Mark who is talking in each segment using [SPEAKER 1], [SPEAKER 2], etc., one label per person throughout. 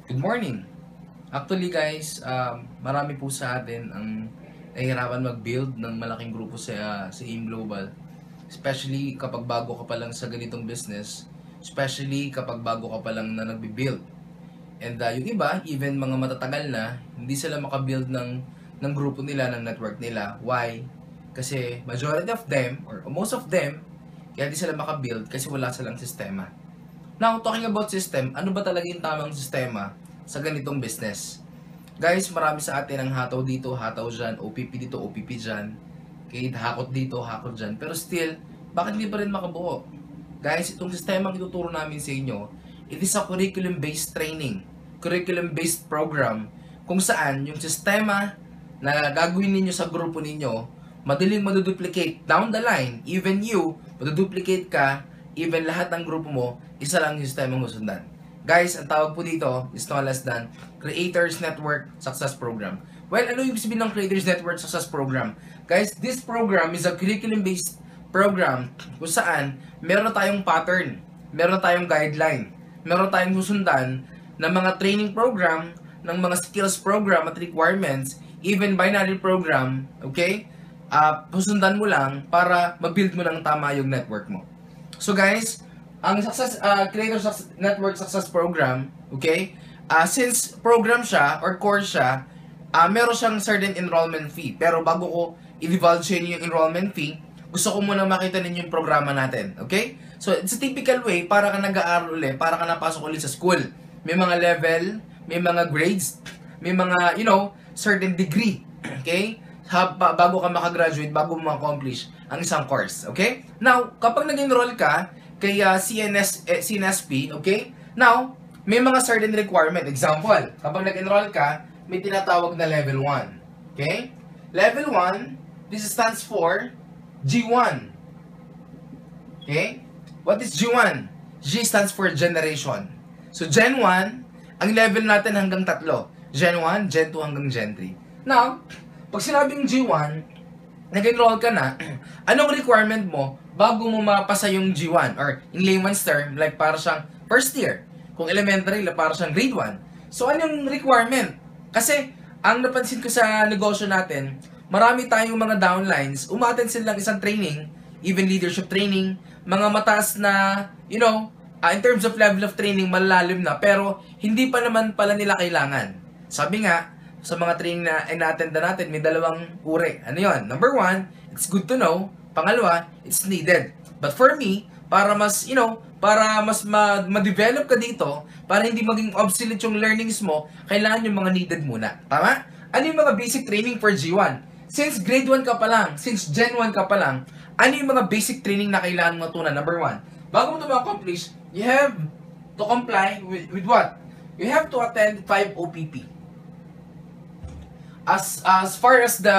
[SPEAKER 1] Good morning! Actually guys, marami po sa atin ang nahihirapan mag-build ng malaking grupo sa AIM Global. Especially kapag bago ka pa lang sa ganitong business. Especially kapag bago ka pa lang na nagbi-build. And yung iba, even mga matatagal na, hindi sila makabuild ng grupo nila, ng network nila. Why? Kasi majority of them, or most of them, kaya hindi sila makabuild kasi wala silang sistema. Now, talking about system, ano ba talaga yung tamang sistema sa ganitong business? Guys, marami sa atin ang hataw dito, hataw dyan, OPP dito, OPP dyan, okay, hakot dito, hakot dyan. Pero still, bakit hindi pa rin makabuo? Guys, itong sistema ang ituturo namin sa inyo, it is a curriculum-based training, curriculum-based program, kung saan yung sistema na gagawin ninyo sa grupo ninyo, madaling maduduplicate down the line, even you, maduduplicate ka, even lahat ng grupo mo, isa lang yung sistema mo sundan. Guys, ang tawag po dito is no less than Creators Network Success Program. Well, ano yung sabihin ng Creators Network Success Program? Guys, this program is a curriculum-based program kung saan meron tayong pattern, meron tayong guideline, meron tayong susundan ng mga training program, ng mga skills program at requirements, even binary program, okay? Susundan mo lang para ma-build mo ng tama yung network mo. So guys, ang Creators Network Success Program, okay? Since program siya or course siya, meron siyang certain enrollment fee. Pero bago ko i-divulge sa inyo yung enrollment fee, gusto ko muna makita ninyo yung programa natin, okay? So it's a typical way para ka nag-aaral ulit, para ka napasok ulit sa school. May mga level, may mga grades, may mga, certain degree, okay? Bago ka makagraduate, bago mo ma-accomplish ang isang course, okay? Now, kapag nag-enroll ka kay CNSP, okay? Now, may mga certain requirement. Example, kapag nag-enroll ka, may tinatawag na level 1, okay? Level 1, this stands for G1, okay? What is G1? G stands for generation. So, Gen 1, ang level natin hanggang 3. Gen 1, Gen 2 hanggang Gen 3. Now, pag sinabing G1, nag-enroll ka na, anong requirement mo bago mo mapasa yung G1? Or in layman's term, like para siyang first year. Kung elementary, para siyang grade 1. So, anong requirement? Kasi, ang napansin ko sa negosyo natin, marami tayong mga downlines, umattend silang isang training, even leadership training, mga mataas na, in terms of level of training, malalim na, pero hindi pa naman pala nila kailangan. Sabi nga, sa mga training na in-attend natin, may dalawang uri. Ano yun? Number 1, it's good to know. Pangalawa, it's needed. But for me, para mas, para mas ma-develop ka dito, para hindi maging obsolete yung learnings mo, kailangan yung mga needed muna. Tama? Ano yung mga basic training for G1? Since grade 1 ka pa lang, since Gen 1 ka pa lang, ano yung mga basic training na kailangan matunan? Number 1, bago mo ito ma-accomplish, you have to comply with what? You have to attend 5 OPP. As far as the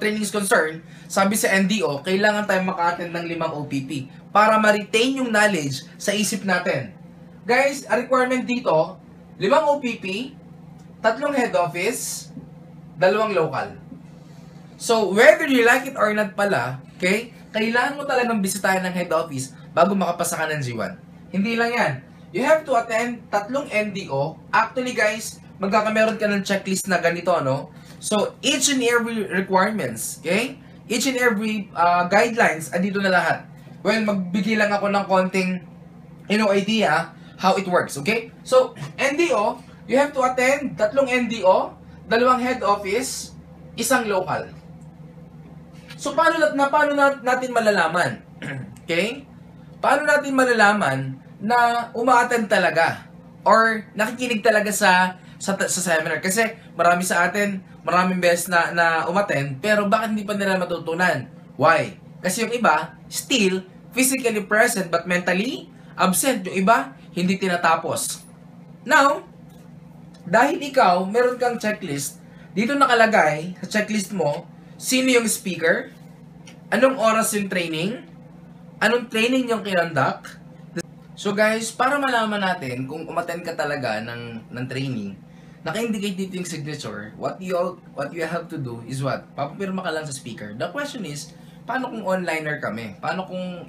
[SPEAKER 1] training is concerned, sabi sa NDO, kailangan tayong maka-attend ng 5 OPP para ma-retain yung knowledge sa isip natin. Guys, a requirement dito, 5 OPP, 3 head office, 2 local. So, whether you like it or not pala, okay, kailangan mo talagang bisitahin ng head office bago makapasa ka ng G1. Hindi lang yan. You have to attend 3 NDO. Actually guys, magkakameron ka ng checklist na ganito, So, each and every requirements, okay? Each and every guidelines, andito na lahat. Well, magbigay lang ako ng konting, idea how it works, okay? So, NDO, you have to attend 3 NDO, 2 head office, 1 local. So, paano natin malalaman? Okay? Paano natin malalaman na uma-attend talaga? Or nakikinig talaga sa seminar? Kasi marami sa atin, maraming beses na umattend, pero bakit hindi pa nila matutunan? Why? Kasi yung iba, still, physically present but mentally absent. Yung iba, hindi tinatapos. Now, dahil ikaw, meron kang checklist, dito nakalagay sa checklist mo, sino yung speaker, anong oras yung training, anong training yung kinonduct. So guys, para malaman natin kung umattend ka talaga ng training, naka-indicate dito yung signature, what you have to do is what? Papapirma ka lang sa speaker. The question is, paano kung onliner kami? Paano kung,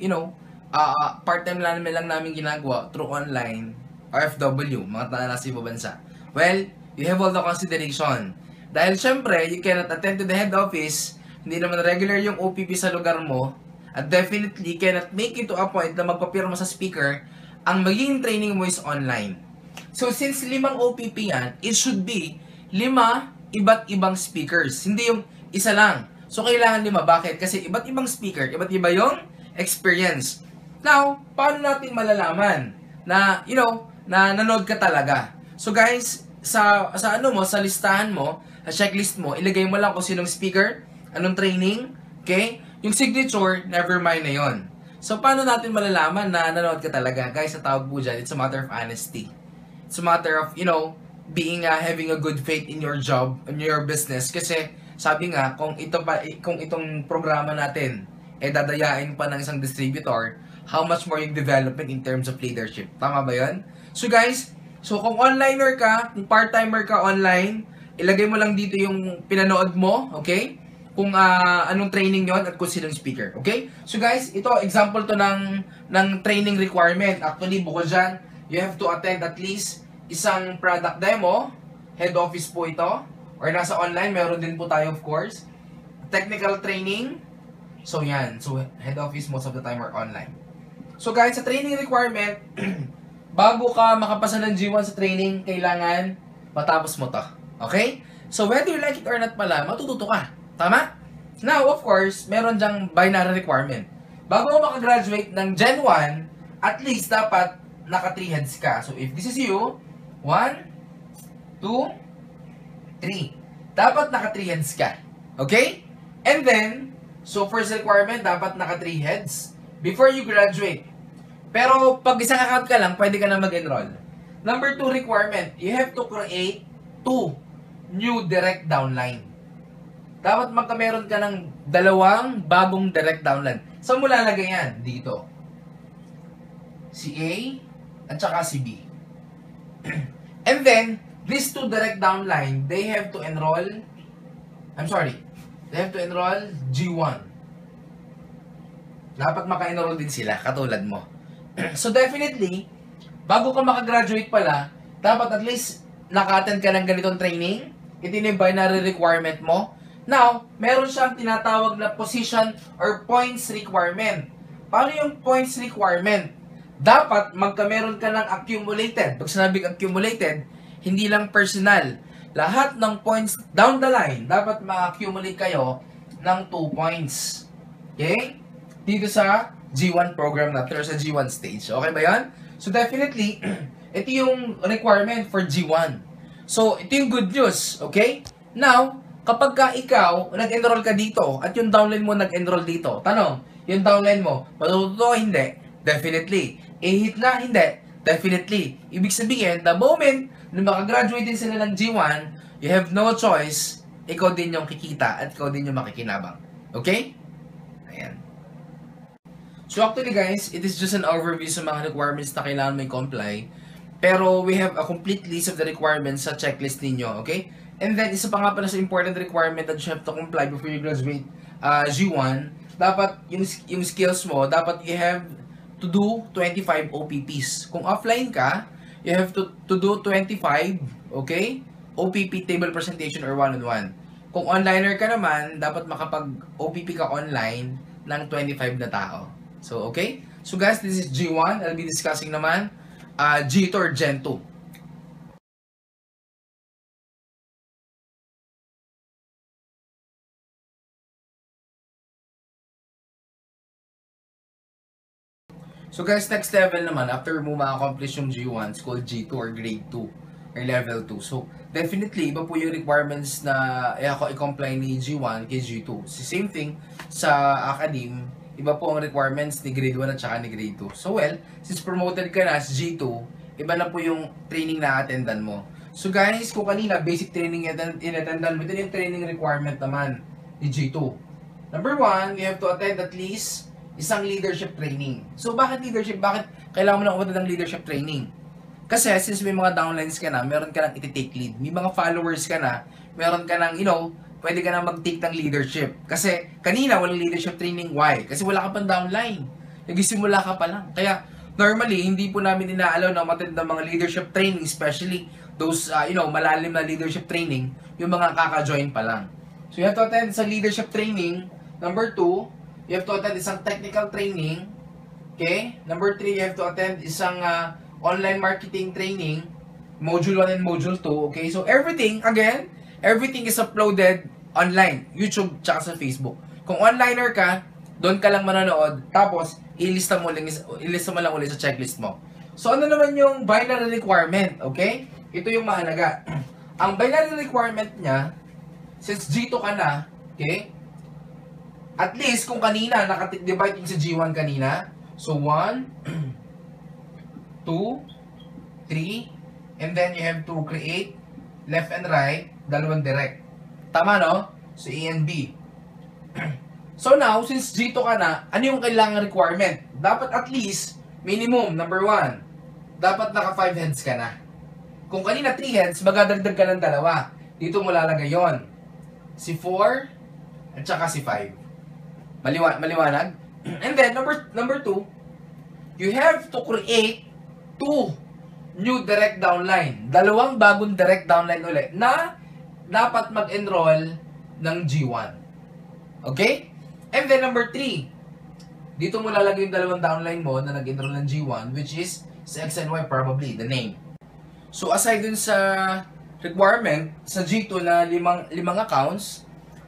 [SPEAKER 1] part-time lang namin ginagawa through online, RFW, mga nasa ibang bansa. Well, you have all the consideration. Dahil syempre, you cannot attend to the head office, hindi naman regular yung OPP sa lugar mo, at definitely cannot make it to a point na magpapirma sa speaker, ang magiging training mo is online. So, since 5 OPP yan, it should be 5 iba't ibang speakers. Hindi yung isa lang. So, kailangan 5. Bakit? Kasi iba't ibang speaker, iba't iba yung experience. Now, paano natin malalaman na, na nanood ka talaga? So, guys, sa listahan mo, sa checklist mo, ilagay mo lang kung sinong speaker, anong training, okay? Yung signature, never mind na yon. So, paano natin malalaman na nanood ka talaga? Guys, sa tawag po dyan, it's a matter of honesty. It's a matter of, being, having a good faith in your job, in your business. Kasi, sabi nga, kung itong programa natin, dadayain pa ng isang distributor, how much more yung development in terms of leadership. Tama ba yun? So, guys, kung onliner ka, kung part-timer ka online, ilagay mo lang dito yung pinanood mo, okay? Kung anong training yon at kung sinong speaker, okay? So guys, ito, example to ng training requirement. Actually, bukod dyan, you have to attend at least isang product demo. Head office po ito. Or nasa online, meron din po tayo of course. Technical training. So yan. So head office most of the time are online. So guys, sa training requirement, bago ka makapasa ng G1 sa training, kailangan matapos mo to. Okay? So whether you like it or not pala, matututo ka. Tama? Now, of course, meron dyang binary requirement. Bago mo makagraduate ng Gen 1, at least dapat naka 3 heads ka. So, if this is you, 1, 2, 3. Dapat naka 3 heads ka. Okay? And then, so first requirement, dapat naka 3 heads before you graduate. Pero, pag isang account ka lang, pwede ka na mag-enroll. Number 2 requirement, you have to create 2 new direct downline. Dapat magkameron ka ng 2 bagong direct downline. Saan mo lalagay yan? Dito. Si A at saka si B. And then, these 2 direct downline, they have to enroll, they have to enroll G1. Dapat maka-enroll din sila, katulad mo. So definitely, bago ka makagraduate pala, dapat at least naka-attend ka ng ganitong training. Ito yung binary requirement mo. Now, meron siyang tinatawag na position or points requirement. Paano yung points requirement? Dapat magkameron ka ng accumulated. Pag sinabing accumulated, hindi lang personal. Lahat ng points down the line, dapat ma-accumulate kayo ng 2 points. Okay? Dito sa G1 program natin or sa G1 stage. Okay ba yan? So definitely, ito yung requirement for G1. So, ito yung good news. Okay? Now, kapag ka ikaw, nag-enroll ka dito, at yung downline mo nag-enroll dito, tanong, yung downline mo, matututo hindi? Definitely. Hit na? Hindi. Definitely. Ibig sabihin, the moment na makagraduate din sila ng G1, you have no choice, ikaw din yung kikita at ikaw din yung makikinabang. Okay? Ayan. So actually guys, it is just an overview sa mga requirements na kailangan may comply. Pero we have a complete list of the requirements sa checklist ninyo. Okay? And then, isa pa nga pala sa important requirement that you have to comply before you graduate G1, dapat yung skills mo, dapat you have to do 25 OPPs. Kung offline ka, you have to do 25, okay? OPP table presentation or one-on-one. Kung onliner ka naman, dapat makapag-OPP ka online ng 25 na tao. So, okay? So guys, this is G1. I'll be discussing naman G2 or Gen 2. So guys, next level naman, after mo ma-accomplish yung G1, it's called G2 or grade 2 or level 2. So, definitely, iba po yung requirements na i-comply ni G1 kay G2. Same thing sa academe, iba po ang requirements ni grade 1 at saka ni grade 2. So well, since promoted ka na sa G2, iba na po yung training na attendan mo. So guys, kung kanina, basic training in-attendan mo, ito yung training requirement naman ni G2. Number 1, you have to attend at least isang leadership training. So, bakit leadership? Bakit kailangan mo na umatid ng leadership training? Kasi, since may mga downlines ka na, meron ka nang iti-take lead. May mga followers ka na, meron ka nang, pwede ka nang mag-take ng leadership. Kasi, kanina, walang leadership training. Why? Kasi wala ka pang downline. Nagsisimula ka pa lang. Kaya, normally, hindi po namin inaalaw na umattend ng mga leadership training, especially those, malalim na leadership training, yung mga kaka-join pa lang. So, you have to attend sa leadership training. Number 2, you have to attend isang technical training. Okay? Number 3, you have to attend isang online marketing training, Module 1 and Module 2. Okay? So, everything is uploaded online. YouTube, tsaka sa Facebook. Kung onliner ka, doon ka lang manonood, tapos, ilista mo lang ulit sa checklist mo. So, ano naman yung binary requirement? Okay? Ito yung mahalaga. Ang binary requirement niya, since G2 ka na, okay? At least, kung kanina, divide yung sa G1 kanina. So, 1, 2, 3, and then you have to create left and right, dalawang direct. Tama, no? So, A and B. So, now, since G2 ka na, ano yung kailangan requirement? Dapat at least, minimum, number 1, dapat naka 5 heads ka na. Kung kanina 3 heads, magdadagdag ka ng 2. Dito mo lalagay yon. Si 4, at saka si 5. Maliwanag? And then, number 2, you have to create 2 new direct downline. 2 bagong direct downline ulit na dapat mag-enroll ng G1. Okay? And then, number 3, dito mo lalagay yung 2 downline mo na nag-enroll ng G1, which is sa X and Y, probably, the name. So, aside dun sa requirement, sa G2 na 5 accounts,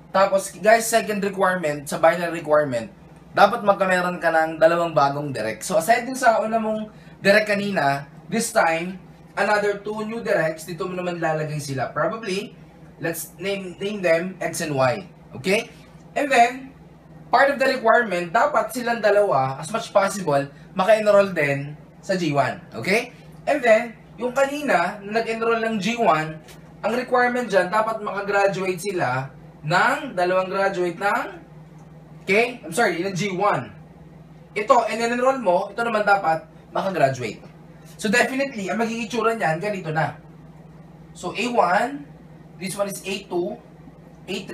[SPEAKER 1] tapos, guys, second requirement, sa binary requirement, dapat magkameron ka ng 2 bagong direct. So, aside dun sa una mong direct kanina, this time, another 2 new directs, dito mo naman lalagay sila. Probably, let's name them X and Y. Okay? And then, part of the requirement, dapat silang 2, as much possible, maka-enroll din sa G1. Okay? And then, yung kanina, na nag-enroll ng G1, ang requirement dyan, dapat makagraduate sila ng 2 graduate ng, ng G1. Ito, and-enroll mo, ito naman dapat makagraduate. So, definitely, ang magiging itsura niyan, ganito na. So, A1, this one is A2, A3,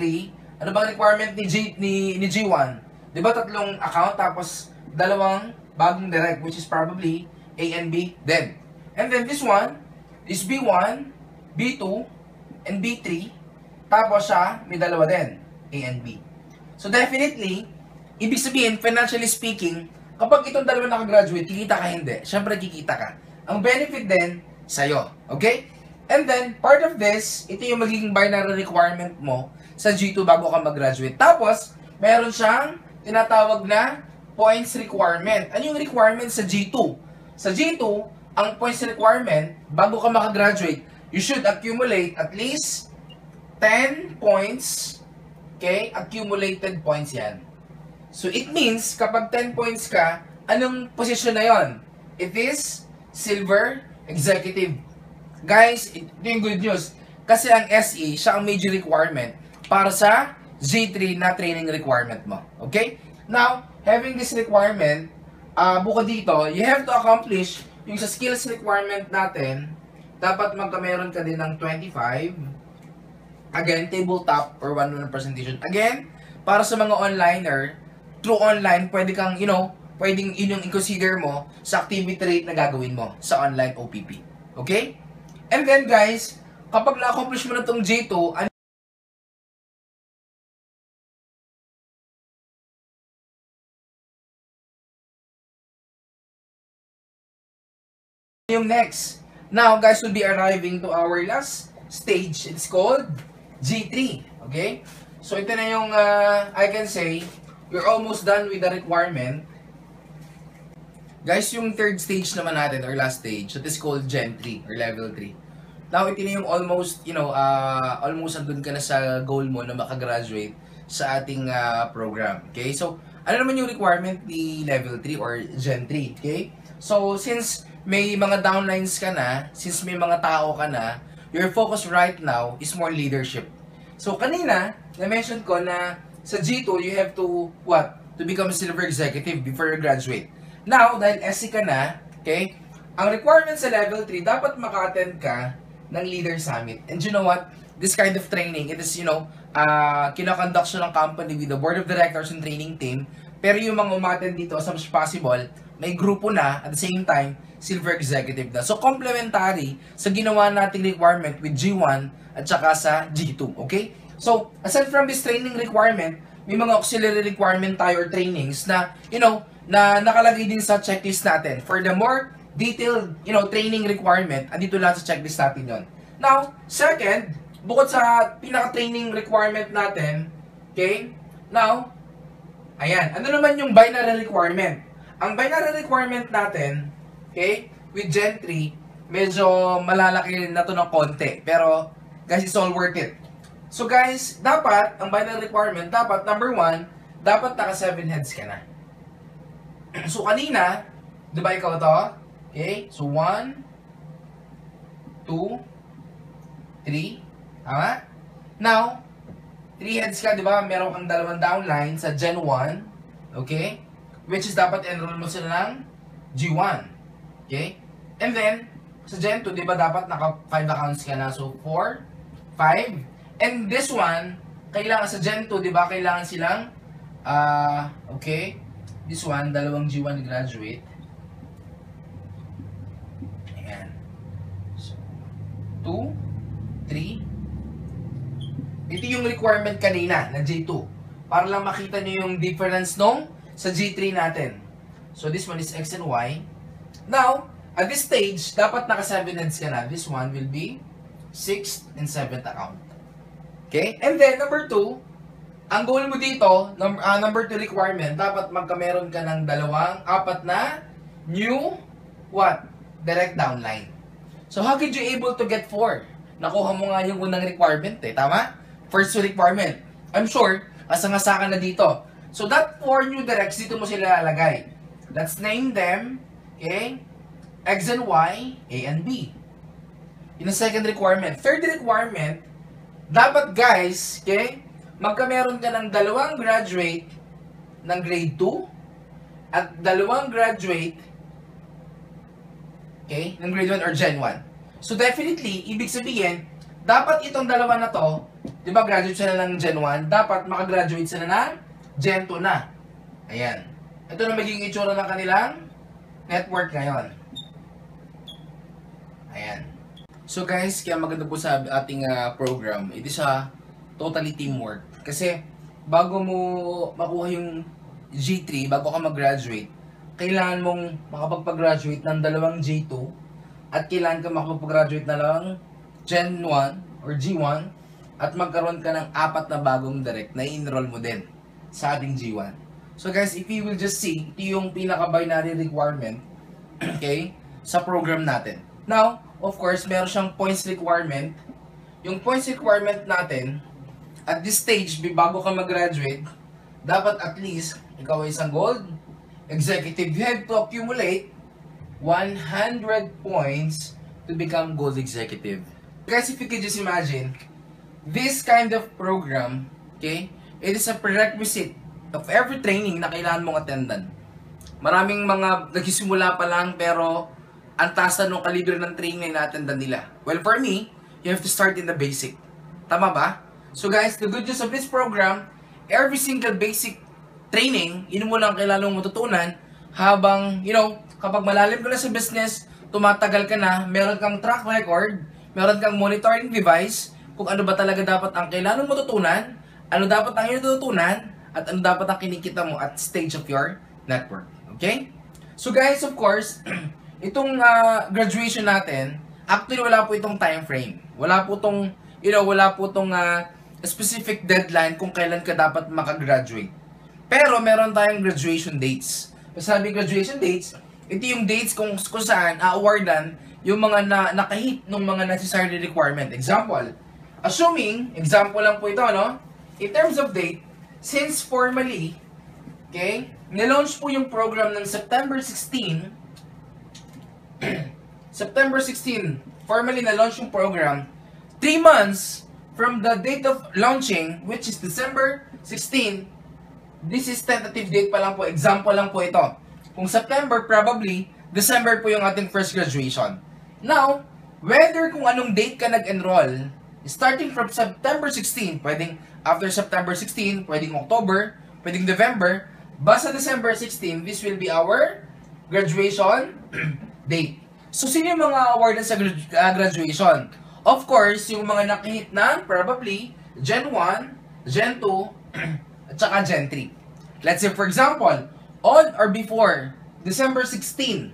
[SPEAKER 1] ano bang requirement ni G1? Di ba 3 account, tapos 2 bagong direct, which is probably A and B, then. And then this one is B1, B2, and B3. Tapos siya, may 2 din, A and B. So definitely, ibig sabihin, financially speaking, kapag itong 2 nakagraduate, kikita ka hindi. Siyempre, kikita ka. Ang benefit din, sa'yo. Okay? And then, part of this, ito yung magiging binary requirement mo sa G2 bago ka mag-graduate. Tapos, meron siyang tinatawag na points requirement. Ano yung requirement sa G2? Sa G2, ang points requirement, bago ka makagraduate, you should accumulate at least 10 points. Okay? Accumulated points yan. So, it means, kapag 10 points ka, anong position na yon? It is Silver Executive. Guys, ito yung good news. Kasi ang SE, siya ang major requirement para sa G3 na training requirement mo. Okay? Now, having this requirement, bukod dito, you have to accomplish yung sa skills requirement natin, dapat magkameron ka din ng 25. Again, tabletop or one-on-one presentation. Again, para sa mga onliner, through online, pwede kang, pwedeng yun yung i-consider mo sa activity rate na gagawin mo sa online OPP. Okay? And then, guys, kapag na-accomplish mo na itong J2, ano yung next? Now, guys, we'll be arriving to our last stage. It's called G3. Okay? So, ito na yung, I can say, you're almost done with the requirement. Guys, yung third stage naman natin, or last stage, that is called Gen 3, or Level 3. Now, ito na yung almost, almost andun ka na sa goal mo na makagraduate sa ating program. Okay? So, ano naman yung requirement ni Level 3 or Gen 3? Okay? So, since may mga downlines ka na, since may mga tao ka na, your focus right now is more leadership. So, kanina, na-mention ko na sa G2, you have to, what? To become a silver executive before you graduate. Now, dahil SC ka na, okay, ang requirement sa level 3, dapat maka-attend ka ng Leader Summit. And you know what? This kind of training, it is, kinakonduct siya ng company with the board of directors and training team Pero yung mga umattend dito, as much as possible, may grupo na, at the same time, silver executive na. So, complementary sa ginawa nating requirement with G1 at saka sa G2, okay? So, aside from this training requirement, may mga auxiliary requirement tayo or trainings na, na nakalagay din sa checklist natin. For the more detailed, training requirement, andito lahat sa checklist natin yon. Now, second, bukod sa pinaka-training requirement natin, okay? Now, ayan, ano naman yung binary requirement? Ang binary requirement natin, okay, with Gen 3, medyo malalaki na to ng konti. Pero, guys, it's all worth it. So, guys, dapat, ang binary requirement, dapat, number 1, dapat naka 7 heads ka na. So, kanina, di ba ikaw to? Okay, so 1, 2, 3, tama? Now, 3 heads ka, di ba? Meron kang 2 downline sa Gen 1, okay? Which is dapat enroll mo sila ng G1, okay? And then, sa Gen 2, di ba dapat naka 5 accounts ka na? So, 4, 5, and this one, kailangan sa Gen 2, di ba? Kailangan silang, okay, this one, 2 G1 graduate. Ayan. So, 2, 3. Ito yung requirement kanina na J2. Para lang makita nyo yung difference nung sa G3 natin. So, this one is X and Y. Now, at this stage, dapat naka 7 heads ka na. This one will be 6th and 7th account. Okay? And then, number 2, ang goal mo dito, number 2 requirement, dapat magkameron ka ng 4 na new, what? Direct downline. So, how could you able to get 4? Nakuha mo nga yung unang requirement tama? First requirement. I'm sure, asang-asa ka na dito. So, that 4 new directs, dito mo sila lalagay. Let's name them, okay? X and Y, A and B. Yun ang second requirement. Third requirement, dapat guys, okay, magkameron ka ng 2 graduate ng grade 2 at 2 graduate, okay, ng grade 1 or Gen 1. So definitely, ibig sabihin, dapat itong 2 na to, di ba graduate sila ng Gen 1, dapat makagraduate sila ng Gen 2 na. Ayan. Ito na magiging itsura ng kanilang network ngayon. Ayan. So guys, kaya maganda po sa ating program, it is a totally teamwork. Kasi bago mo makuha yung G3, bago ka mag-graduate, kailangan mong makapagpag-graduate ng 2 J2 at kailangan ka makapag-graduate na lang Gen 1 or G1 at magkaroon ka ng 4 na bagong direct na i-enroll mo din sa ating G1. So guys, if you will just see, ito yung pinaka-binary requirement, okay, sa program natin. Now, of course, meron siyang points requirement. Yung points requirement natin, at this stage, bago ka mag-graduate, dapat at least, ikaw ay isang gold executive. You have to accumulate 100 points to become gold executive. Guys, if you could just imagine, this kind of program, okay, it is a prerequisite of every training na kailangan mong attendan. Maraming mga nagsisimula pa lang pero ang taas na nung kalibre ng training na attendan nila. Well, for me, you have to start in the basic. Tama ba? So guys, the good news of this program, every single basic training, yun mo lang kailangan mong matutunan habang, kapag malalim ka na sa business, tumatagal ka na, meron kang track record, meron kang monitoring device, kung ano ba talaga dapat ang kailangan mong matutunan, ano dapat ang iyong natutunan, at ano dapat ang kinikita mo at stage of your network. Okay? So guys, of course, itong graduation natin, actually wala po itong time frame. Wala po itong, specific deadline kung kailan ka dapat makagraduate. Pero meron tayong graduation dates. Sabi graduation dates, ito yung dates kung saan a-awardan yung mga nakahit ng mga necessary requirement. Example, assuming, example lang po ito, in terms of date, since formally, okay, nilaunch po yung program ng September 16, September 16, formally na-launch yung program, 3 months from the date of launching, which is December 16, this is tentative date pa lang po, example lang po ito. Kung September, probably, December po yung ating first graduation. Now, whether kung anong date ka nag-enroll, starting from September 16, pwedeng after September 16, pwedeng October, pwedeng November, Basta December 16, this will be our graduation date. So, sino yung mga award sa graduation? Of course, yung mga nakahit ng probably Gen 1, Gen 2, at saka Gen 3. Let's say, for example, on or before December 16,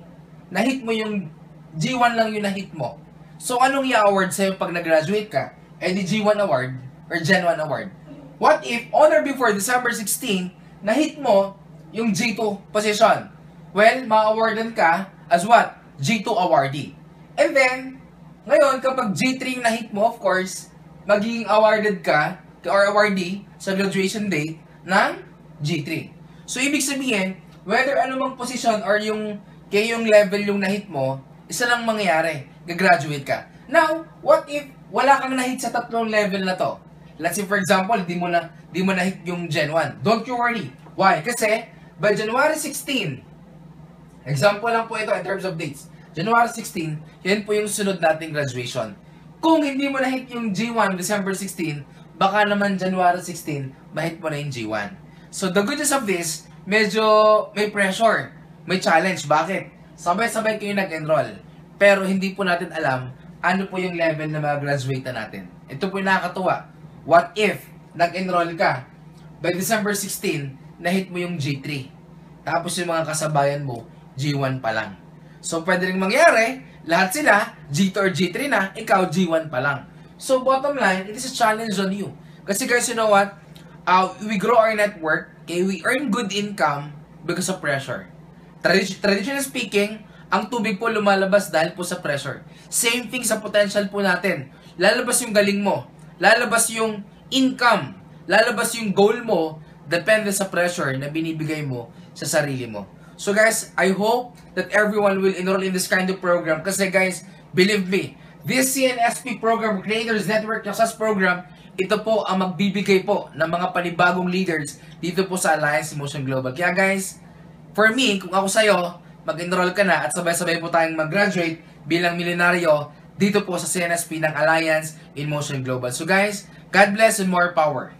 [SPEAKER 1] nahit mo yung G1 lang yung nahit mo. So, anong i-award sa'yo pag nag-graduate ka? Eh di G1 award or Gen 1 award. What if on or before December 16, nahit mo yung G2 position? Well, ma-awardan ka as what? G2 awardee. And then, ngayon, kapag G3 na hit mo, of course, magiging awarded ka or awardee sa graduation date ng G3. So, ibig sabihin, whether anumang position or yung kayong level yung nahit mo, isa lang mangyayari, gagraduate ka. Now, what if wala kang nahit sa tatlong level na to? Let's say, for example, di mo nahit yung Gen 1. Don't you worry. Why? Kasi, by January 16, example lang po ito in terms of dates. January 16, yan po yung sunod nating graduation. Kung hindi mo na-hit yung G1 December 16, baka naman January 16, mahit mo na yung G1. So the good news of this, medyo may pressure, may challenge. Bakit? Sabay-sabay kayo nag-enroll. Pero hindi po natin alam ano po yung level na mag-graduate na natin. Ito po yung nakakatuwa. What if nag-enroll ka by December 16, na-hit mo yung G3. Tapos yung mga kasabayan mo, G1 pa lang. So, pwede rin mangyari, lahat sila, G2 or G3 na, ikaw G1 pa lang. So, bottom line, it is a challenge on you. Kasi guys, you know what? We grow our network, okay? We earn good income because of pressure. Traditionally speaking, ang tubig po lumalabas dahil po sa pressure. Same thing sa potential po natin. Lalabas yung galing mo. Lalabas yung income. Lalabas yung goal mo, depende sa pressure na binibigay mo sa sarili mo. So guys, I hope that everyone will enroll in this kind of program. Kasi guys, believe me, this CNSP program, Creators Network Success Program, ito po ang magbibigay po ng mga panibagong leaders dito po sa Alliance in Motion Global. Kaya guys, for me, kung ako sa'yo, mag-enroll ka na at sabay-sabay po tayong mag-graduate bilang milenaryo dito po sa CNSP ng Alliance in Motion Global. So guys, God bless and more power.